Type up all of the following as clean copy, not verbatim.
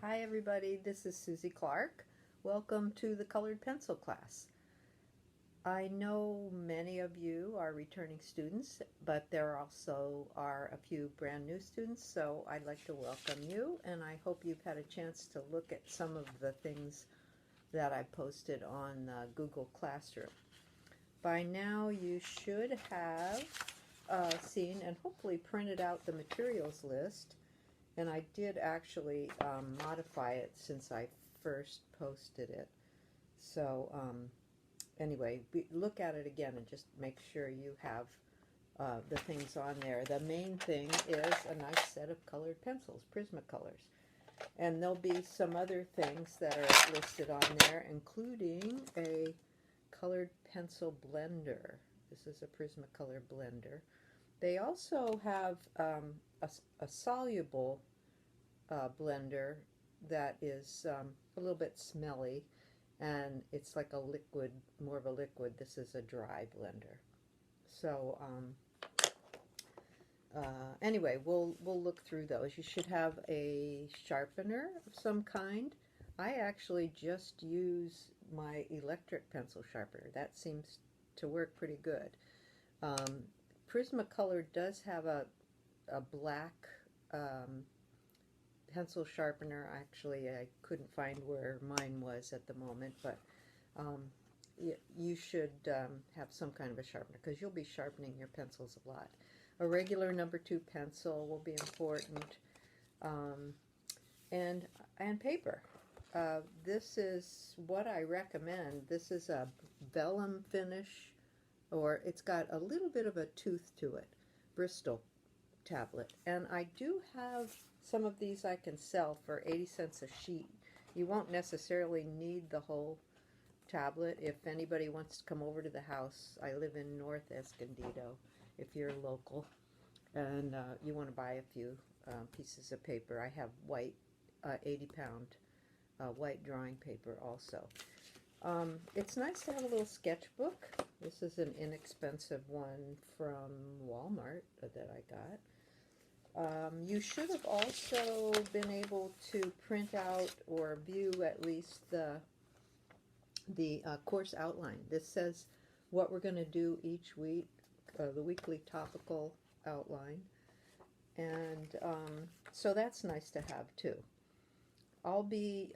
Hi everybody, this is Susie Clark. Welcome to the colored pencil class. I know many of you are returning students, but there also are a few brand new students, so I'd like to welcome you, and I hope you've had a chance to look at some of the things that I posted on Google Classroom. By now you should have seen and hopefully printed out the materials list. And I did actually modify it since I first posted it. So anyway, look at it again and just make sure you have the things on there. The main thing is a nice set of colored pencils, Prismacolors. And there'll be some other things that are listed on there, including a colored pencil blender. This is a Prismacolor blender. They also have a soluble blender that is a little bit smelly, and it's like a liquid, more of a liquid. This is a dry blender. So anyway, we'll look through those. You should have a sharpener of some kind. I actually just use my electric pencil sharpener. That seems to work pretty good. Prismacolor does have a black pencil sharpener. Actually, I couldn't find where mine was at the moment, but you should have some kind of a sharpener because you'll be sharpening your pencils a lot. A regular number 2 pencil will be important, and paper. This is what I recommend. This is a vellum finish, or it's got a little bit of a tooth to it, Bristol tablet. And I do have some of these I can sell for 80 cents a sheet. You won't necessarily need the whole tablet. If anybody wants to come over to the house, I live in North Escondido, if you're local, and you want to buy a few pieces of paper. I have white 80-pound white drawing paper also. It's nice to have a little sketchbook. This is an inexpensive one from Walmart that I got. You should have also been able to print out or view at least the course outline. This says what we're going to do each week, the weekly topical outline, and so that's nice to have too. I'll be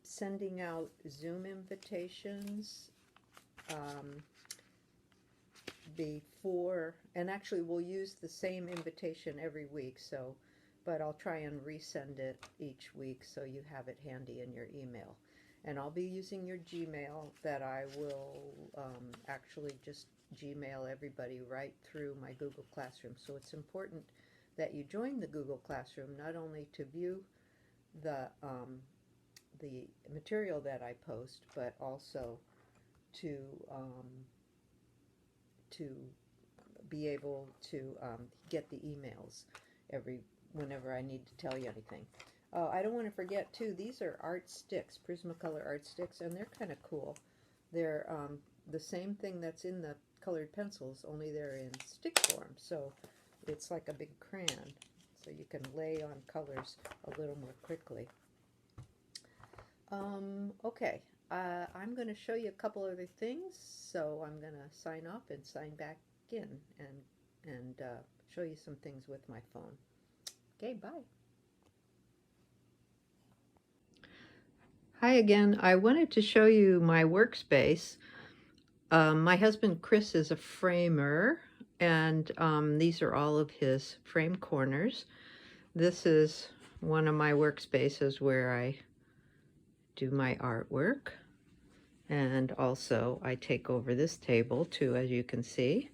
sending out Zoom invitations before, and actually we'll use the same invitation every week, so, but I'll try and resend it each week so you have it handy in your email. And I'll be using your Gmail that I will actually just Gmail everybody right through my Google Classroom. So it's important that you join the Google Classroom not only to view the material that I post, but also to be able to get the emails whenever I need to tell you anything. I don't want to forget too, these are art sticks, Prismacolor art sticks, and they're kind of cool. They're the same thing that's in the colored pencils, only they're in stick form, so it's like a big crayon, so you can lay on colors a little more quickly. Okay, I'm going to show you a couple other things, so I'm going to sign off and sign back in and show you some things with my phone. Okay, bye. Hi again. I wanted to show you my workspace. My husband Chris is a framer, and these are all of his frame corners. This is one of my workspaces where I do my artwork, and also I take over this table too, as you can see.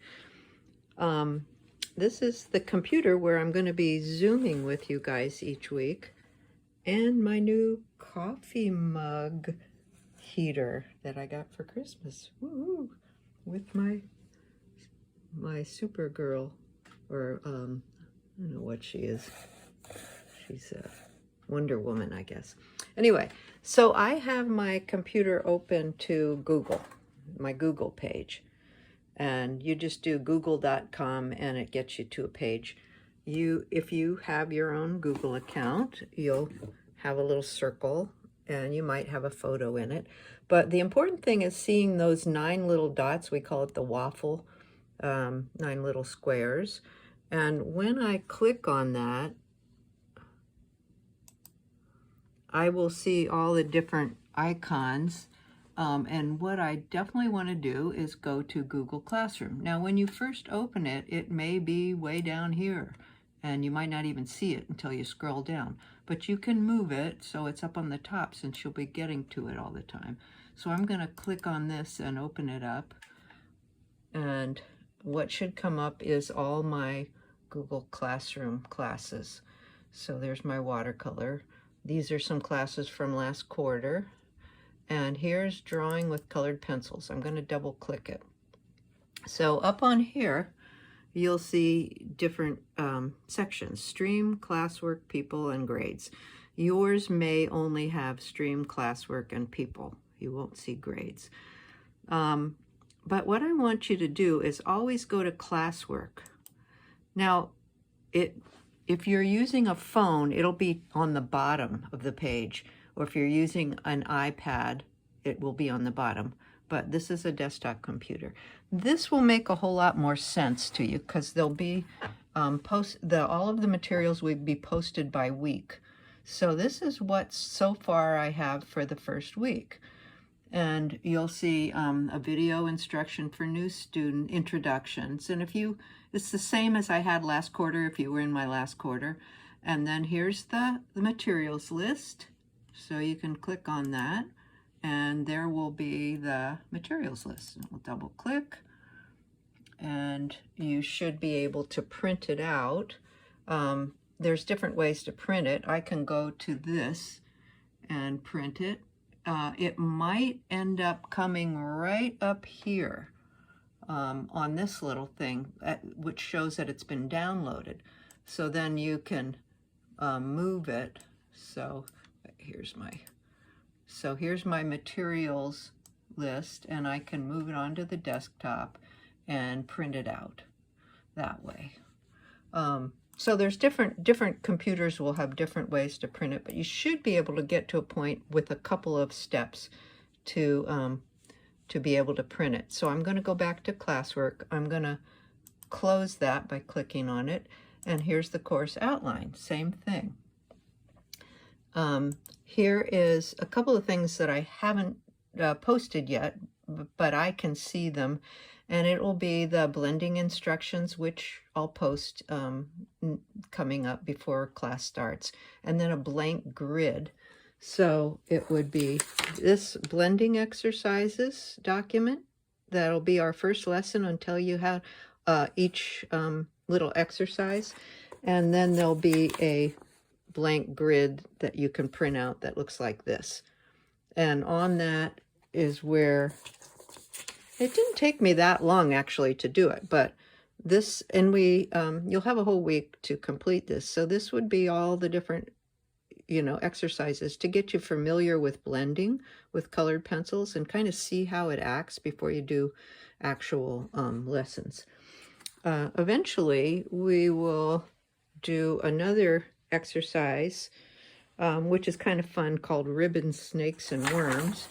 This is the computer where I'm going to be Zooming with you guys each week, and my new coffee mug heater that I got for Christmas. Woo-hoo! With my Supergirl, or I don't know what she is. She's a Wonder Woman, I guess. Anyway, so I have my computer open to Google, my Google page. And you just do google.com and it gets you to a page. If you have your own Google account, you'll have a little circle, and you might have a photo in it. But the important thing is seeing those 9 little dots. We call it the waffle, 9 little squares. And when I click on that, I will see all the different icons. And what I definitely want to do is go to Google Classroom. Now, when you first open it, it may be way down here, and you might not even see it until you scroll down. But you can move it so it's up on the top, since you'll be getting to it all the time. So I'm going to click on this and open it up. And what should come up is all my Google Classroom classes. So there's my watercolor. These are some classes from last quarter. And here's drawing with colored pencils. I'm going to double click it. So up on here, you'll see different sections: stream, classwork, people, and grades. Yours may only have stream, classwork, and people. You won't see grades. But what I want you to do is always go to classwork. Now, if you're using a phone, it'll be on the bottom of the page. Or if you're using an iPad, it will be on the bottom. But this is a desktop computer. This will make a whole lot more sense to you, because there'll be all of the materials will be posted by week. So this is what so far I have for the first week. And you'll see a video instruction for new student introductions. And it's the same as I had last quarter if you were in my last quarter. And then here's the materials list. So you can click on that, and there will be the materials list. We'll double click, and you should be able to print it out. There's different ways to print it. I can go to this and print it. It might end up coming right up here on this little thing, which shows that it's been downloaded. So then you can move it. So here's my materials list, and I can move it onto the desktop and print it out that way. So there's different computers will have different ways to print it, but you should be able to get to a point with a couple of steps to be able to print it. So I'm going to go back to classwork. I'm going to close that by clicking on it, and here's the course outline. Same thing. Here is a couple of things that I haven't posted yet, but I can see them, and it will be the blending instructions, which I'll post coming up before class starts, and then a blank grid. So it would be this blending exercises document. That'll be our first lesson. I'll tell you how each little exercise, and then there'll be a blank grid that you can print out that looks like this. And on that is where it didn't take me that long actually to do it, but this, and you'll have a whole week to complete this. So this would be all the different exercises to get you familiar with blending with colored pencils and kind of see how it acts before you do actual lessons. Eventually we will do another exercise, which is kind of fun, called ribbons, snakes, and worms,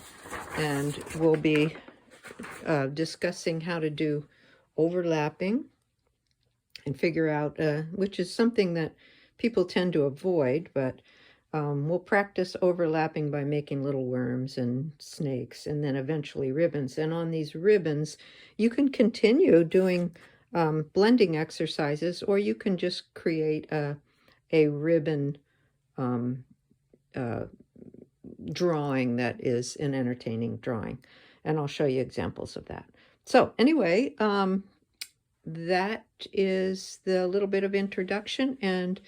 and we'll be discussing how to do overlapping and figure out which is something that people tend to avoid, but we'll practice overlapping by making little worms and snakes, and then eventually ribbons. And on these ribbons you can continue doing blending exercises, or you can just create a ribbon drawing that is an entertaining drawing, and I'll show you examples of that. So anyway, that is the little bit of introduction, and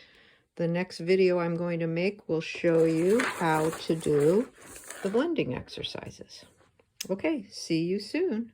the next video I'm going to make will show you how to do the blending exercises. Okay, see you soon.